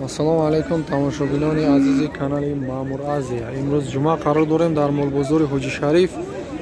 ассалому алайкум тамошобинони азизи канали Маъмур Азия. имрӯз ҷумъа қарор дорем дар молбозори ҳоҷи шариф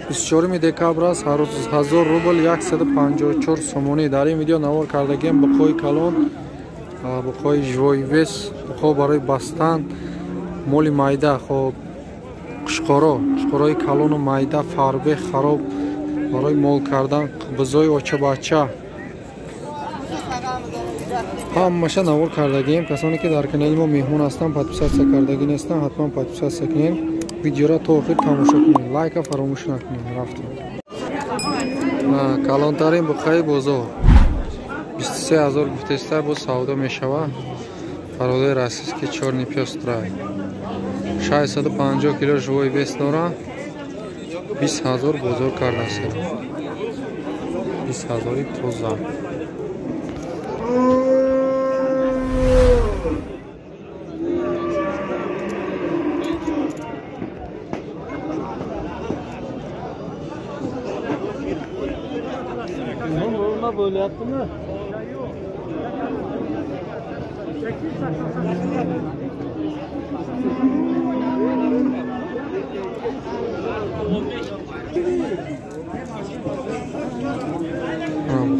24 декабр аст. ҳар рӯз 1000 рубл 154 сомонӣ. дар ин видео навор кардагем буқои калон, буқои живоивес, буқо барои бастан, моли майда, хоб қушқорои калону майда, фарбе хароб барои мол кардан, бузои очабача ҳамаша навор кардагем. касоне ки дар канали мо меҳмон ҳастанд, подписатсия кардагӣ нестанд, ҳатман подписатсия кунед. видеоро то охир тамошо кунед, лайка фаромӯш накунед. рафтем калонтарин буқаи бозор 23000 гуфтеста бо савдо мешавад. фародои российский чёрный пёс трай 650 кило живой вес дорад. 20000 бозор кардаст. 20000 тоза. Böyle yaptın mı?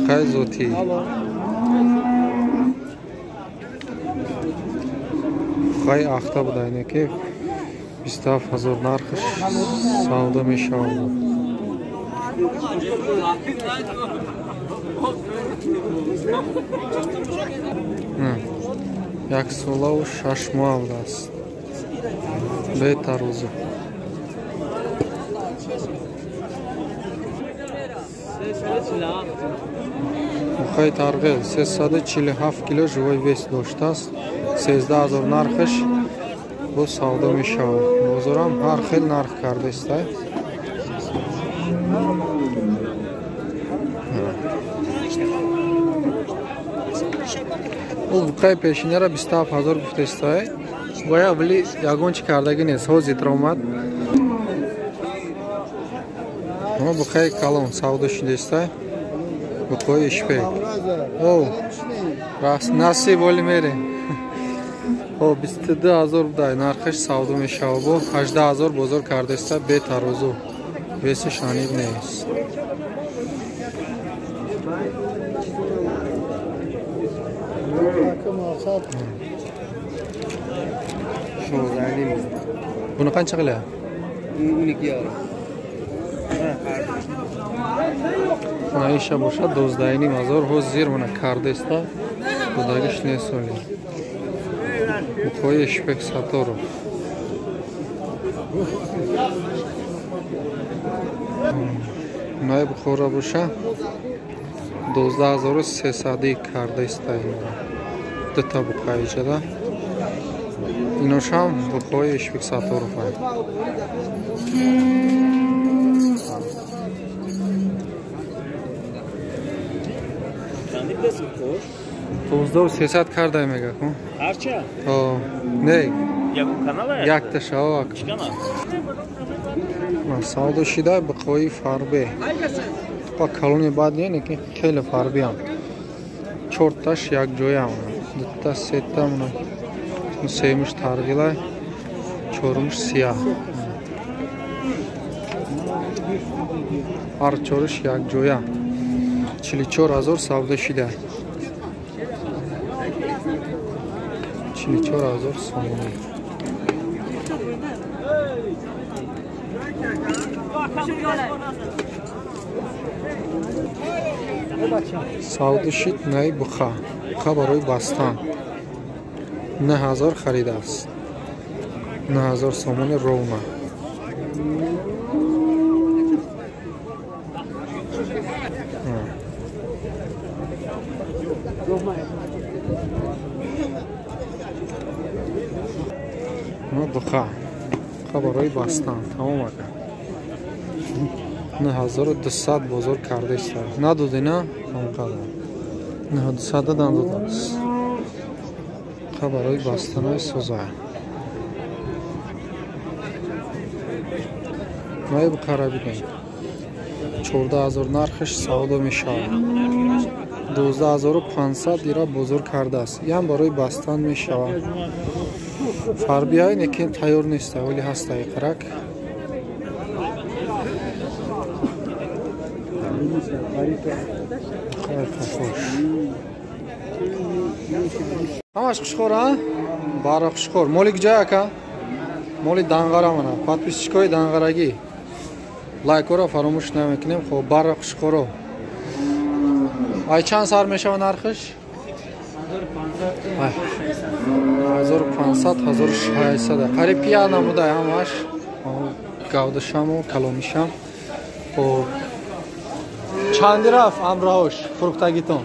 Kayzoti. Kay axta budayne ki 20000 narxi savdo meshawadi. Як солав 6 моҳ аст. Бетарӯзу. Мухай тарғел 347 кило живой вес доштааст. 13000 нархиш бо савдо мешавад. бозорам ҳар хел нарх кардааст. буқаи пешинара 27000 гуфтестай. гоя вали ягон чи кардагӣ нест, ҳозир омад. мо буқаи калон савдо шудестай. буқои ишпек. рас насиб оли мерем. 22000 будай нархиш савдо мешавад. бо 18000 бозор кардестай. бетарозу. веси шанид нест. Bunu qancha qilyapti? 12,000. Maisha bo'lsa 12000 hozir mana kardesta xudoga ishni so'li. Bu qo'y Eshbek Satorov. Nay Buxoro bo'lsa 12300 kardesta. Data buqaychada. Inosham buqoy Eshbek Satorov. 12300 karday mega ku. Harcha? Ne? Yakın kanala ya? Yakta şavak. Kanal. Savdo shida buqoy farbe. Pa kaloni bad ne ki khela farbe ham. Chortash yak joyam. Dutta setam na. Sevmiş targilay. Çormuş siyah. Har çoruş yak joya. 44000 savdo shida. 44000 somoni. Savdo shid nay buqa. Buqa baroy bastan. 9000 xaridast. 9000 somoni ровно. Ну буқа. Хабарой бастан. Тамом ака. 9200 бозор кардест. Надодина? Онқадар. 9200 дан додас. Хабарой бастанои соза. Май буқара бидем. 14000 нархиш савдо мешавад. 12500 лира бозор кардааст. Ям барои бастан мешавад. Фарбияи неки тайёр нест, вале ҳастаи қарак. Ҳамаш хушхор, а? Бара хушхор. Моли куҷа ака? Моли Данғара мана. Подписчикои Данғарагӣ. Лайкоро фаромӯш намекунем. Хоб бара хушхоро. Ай чанд сар мешава нархиш? 1500-1600. Қариб пия намуда ҳамаш. Гавдашаму, каломишам. Хоб чанди рафт амраҳош фурухтагитон?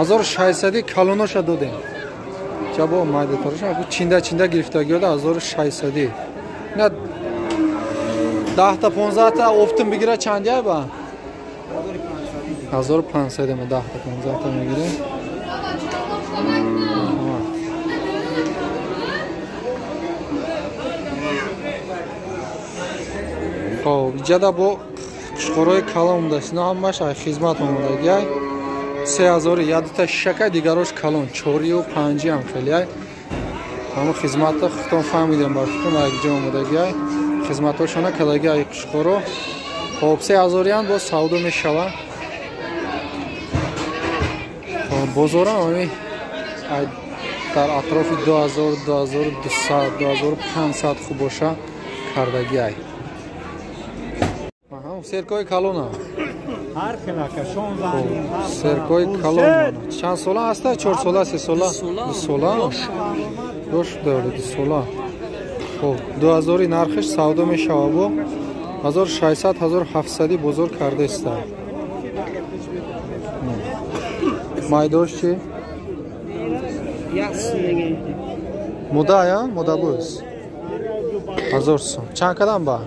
1600 калоноша додем. Чабо майдатарша чинда гирифтаги ода 1600. На 10-15 офтун бигира чандя ба? 1500 дема 10-15 мегире. Хоб иҷада бо хушхорои калон даст. На ҳамаш ай хизмат омадаги ай 3000 ядута шишака дигарош калон 4 ва 5 ам хели ай ҳама хизмата хутон фаҳмидем бар хутон ай ҷо омадаги ай хизматошона кадаги ай хушхоро. Хоб 3000 ян бо савдо мешава. Хоб бозора ами ай дар атрофи 2000 2200 2500 хуб боша кардаги ай. Серкои калона. Har xilaka 16. Серкои калон. Чанд сола аста? 4 сола, 3 сола? 2 сола. Дош дори 2 сола. Хоб 2000 нархиш савдо мешава бо 1600-1700 бозор кардаста. Майдош чи? Яснеги. Мода я? Мода буз. 1000 сом. Чанд кадан ба?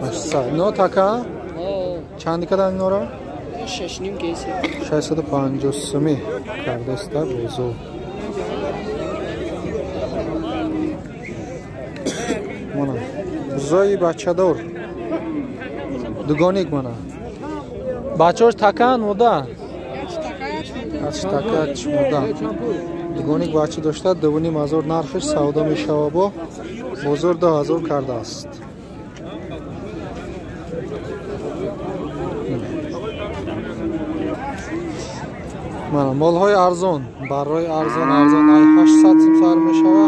800. Но така? Чанди кадан нора? 6.5 кейси. 650 соми кардаста бозор. Мана. Зои бачадор. Дугоник мана. Бачош такан мода? Така мода. Дугоник бача дошта 2500 нархиш савдо мешава бо бозор 2000 кардааст. Мана молҳои арзон, баррои арзон ай 800 сом сар мешава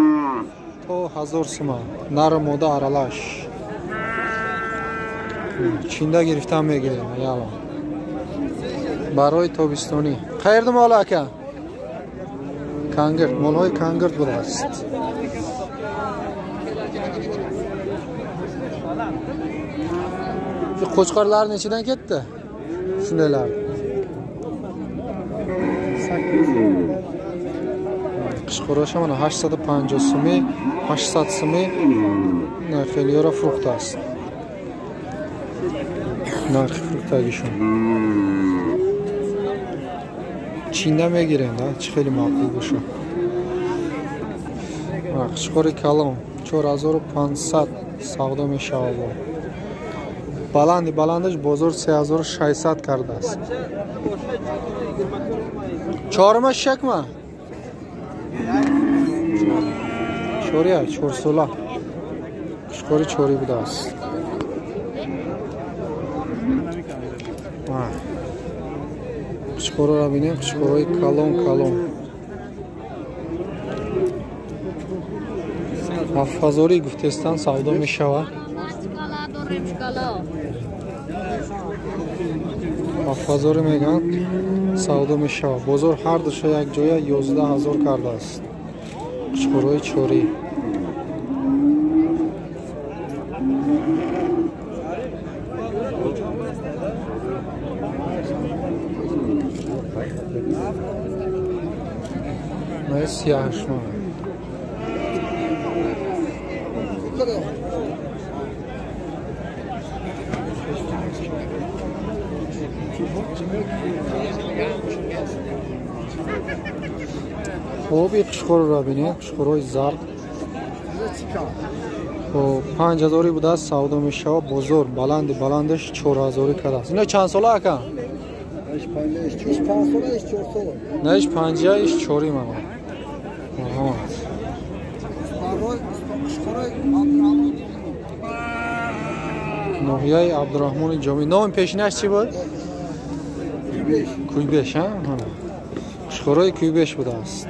то 1000 сом. Нар мода аралаш. Чинда гирифтам мегирем яла. Барои тобистони. Қайерда мол ака? Кангирт, молҳои кангирт будаст. Qo'chqorlar nechidan ketdi? Shundalar. 800. Qishqorasha mana 850 so'mi, 800 so'mi. Narxlari frukt است. Narx fruktagishon. Chinda megiren da, xeyli ma'qul bo'sha. Qishqori kalon 4500 savdo meshava. Balandش bozor 3600 کرده است. چهارمش شکمه؟ چوریه 4 کشکاری چوری بوده است. کشکارا را بینیم، کشکارای کلون. ҳафтҳазори гуфтестан савдо мешавад. 7000 меган савдо мешавад. Бозор ҳар душа як ҷоя 11000 кардааст. Қушқорои чорӣ. Сияҳшма. Хоб ин қушқоро бинед, қушқорои зард. 5000 بوده است سودا میشه و بزرگ بلندش 4000 کرده است. اینا چند ساله اکا؟ ایش 5 ساله ایش 4 ساله. نه ایش 5 ایش 4 ماما. آها. نوحیه عبدالرحمن جامی. نام پیشینش چی بود؟ کویبش ها؟ شخورای کویبش بوده است.